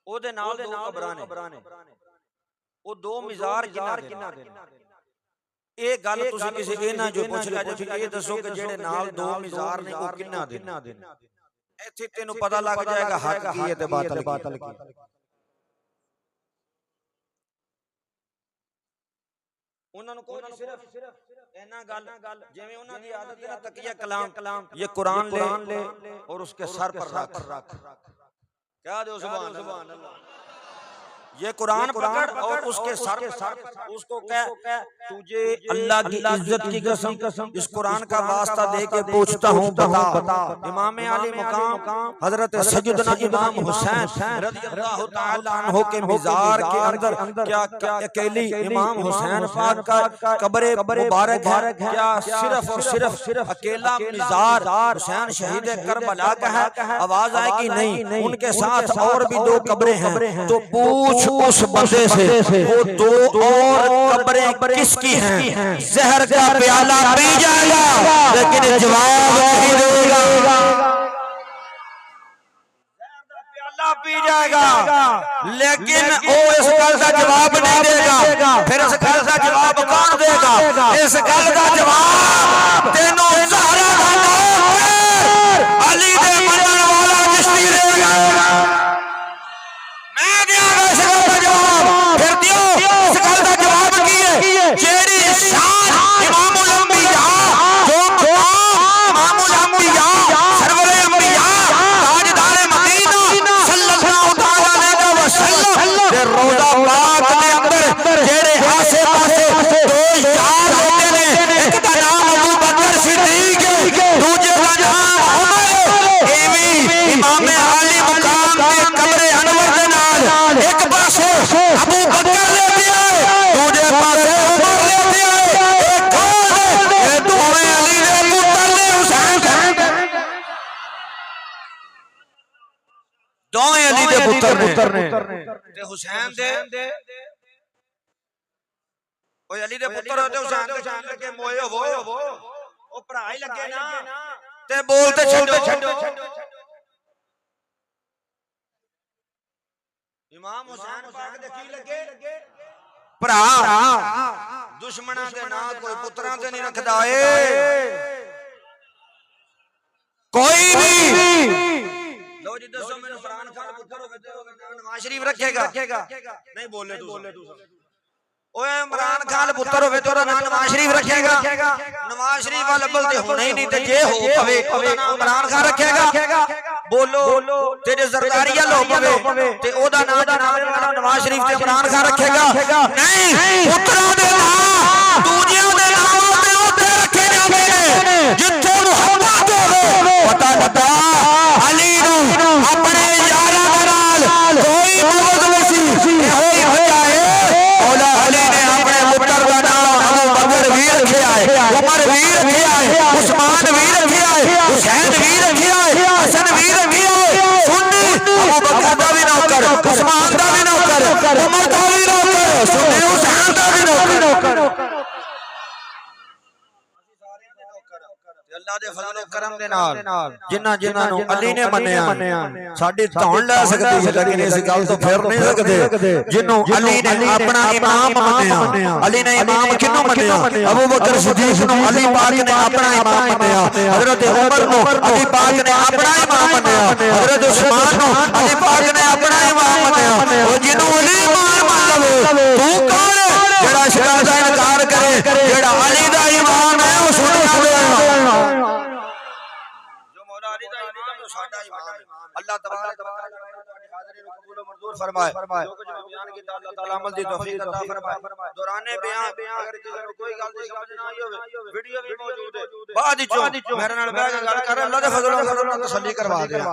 ओदे नाल दो कबरां ने ओ दो मिज़ार किन्ना दे ए गल तुसीं किसी इन्हां जो पुछ लिया जे ये दसो कि जेड़े नाल दो मिज़ार ने ओ किन्ना दे इत्थे तैनूं पता लग जाएगा हक की है ते बातिल की उन्होंने को सिर्फ इना गल जिवें उन्हां दी आदत है ना तकिया कलाम ये कुरान ले और उसके सर पर रख क्या दो सुभान अल्लाह ये कुरान पकड़ और उसके सर उसको कह तुझे अल्लाह की इज्जत की कसम इस कुरान का वास्ता दे के पूछता हूँ बता इमाम आली मकाम हजरत सैयदना इमाम हुसैन रज़ियल्लाहु ताला अन्हु के मज़ार के अंदर क्या अकेली इमाम हुसैन पाक का कब्र मुबारक है क्या सिर्फ और सिर्फ अकेला मज़ार हुसैन शहीद करबला का है आवाज आए कि नहीं उनके साथ और भी दो कब्रें हैं तो पूछ उस बंदे से वो दो और कब्रें किसकी हैं जहर का प्याला पी जाएगा लेकिन जवाब नहीं देगा प्याला पी जाएगा लेकिन वो इस गल का जवाब नहीं देगा फिर इस गल का जवाब कौन देगा इस गल का जवाब तेनों ज़हरा का नौकर अली दे मनन वाला चिश्ती देगा जेड़ी शान इमामुल अंबिया जो इमामुल अंबिया सरवरे अंबिया ताजदार मदीना सल्लल्लाहु तआला अलैहि वसल्लम दे रोजा पाक दे अंदर जेड़े आसे पासे दो यार होते ने एक दा नाम अबू बकर सिद्दीक दूजे दा नाम उमर एवी इमाम आली मकाम दे कब्र अनवर दे नाल एक पासे अबू बकर ले दिया दूजे पासे दोवें अली दे पुत्र ने ते हुसैन दे ओए अली दे पुत्र होते हुसैन दे जान लगे मोए हो ओ भरा ही लगे ना ते बोलते छड्डो इमाम हुसैन पाक दे की लगे भरा दुश्मनां दे ना कोई पुत्रां ते नहीं रखदा ए कोई नहीं लो जी दसो मेरे इमरान खान पुत्र होवे ते नवाज शरीफ रखेगा नहीं बोले तू ओए इमरान खान पुत्र होवे तो नाम नवाज शरीफ रखेगा नवाज शरीफ वाला बलते होने ही नहीं ते जे हो पवे इमरान खान रखेगा बोलो तेरे जरदारिया लो पवे ते ओदा नाम नवाज शरीफ ते इमरान खान रखेगा नहीं पुत्रा दे नाम दूजियां दे नाम ते ओते रखे जांदे ने जिथे मोहब्बत होवे पता अली नू अपने यारा दे नाल कोई बुग़्ज़ नहीं होई होया है मौला अली ने अपने पुत्र दा नाम अबू बकर भी रखिया है उमर भी रखिया है उस्मान भी रखिया है हुसैन भी रखिया है हसन भी रखिया है सुन्नी अबू बकर दा भी नौकर उस्मान दा भी नौकर उमर दा भी नौकर सुन्नी हुसैन दा भी नौकर अल्लाह दे फजल और करम दे नाल जिन्हां नु अली ने मन्निया साडी धौन लै सकदी है लेकिन इस गल तो फिर नहीं सकदे जिन्हों अली ने अपना इमाम मन्निया अली ने इमाम किन्नू मन्निया अबू बकर सिद्दीक नु अली पाक ने अपना इमाम मन्निया हजरत उमर नु अली पाक ने अपना इमाम मन्निया हजरत उस्मान नु अली पाक ने अपना इमाम मन्निया ओ जिन्हों अली इमाम मान लवे तू कौन है जेड़ा शिकार दा इनकार करे जेड़ा अली दा इमाम है ओ सुनिया दे साडा इमाम है अल्लाह तबारक व तआला तुम्हारी हाजिरी को कबूल और मंजूर फरमाए जो कुछ मैं बयान कीता अल्लाह ताला अमल दी तौफीक अता फरमाए दौराने बयान अगर किसी को कोई गल समझ ना आई होवे वीडियो भी मौजूद है बाद विचों मेरे नाल बैठ के गल कर अल्लाह दे फजल और करम नाल तसल्ली करवा दे